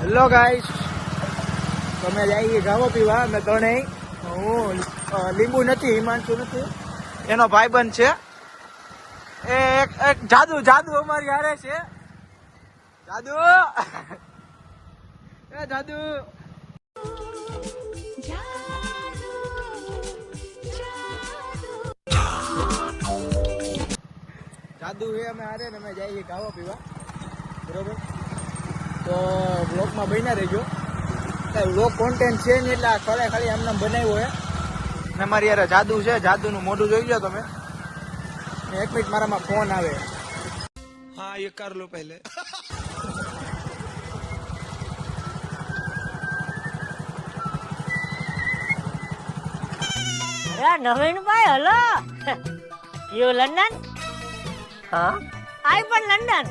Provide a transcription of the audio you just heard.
Hello guys, તમે જઈએ ગાવો પીવા. અમે ત્રણેય, હું લીંબુ નથી, હિમાંશુ નથી, એનો ભાઈબંધ છે. એ એક જાદુ જાદુ અમારી હારે છે. જાદુ એ જાદુ જાદુ છે અમે હારે ને અમે જઈએ ગાવો પીવા. બરોબર, તો બ્લોગમાં બન્યા રહેજો. બ્લોગ કોન્ટેન્ટ છે ને એટલે ખાલી એમને બનાવ્યો હોય ને. મારી યાર જાદુ છે, જાદુનું મોઢું જોઈ લો તમે. એક મિનિટ, મારામાં ફોન આવે. हाँ ये कर लो पहले. અરે નવીનભાઈ, હલો. You London? હા, આઈ પણ લંડન.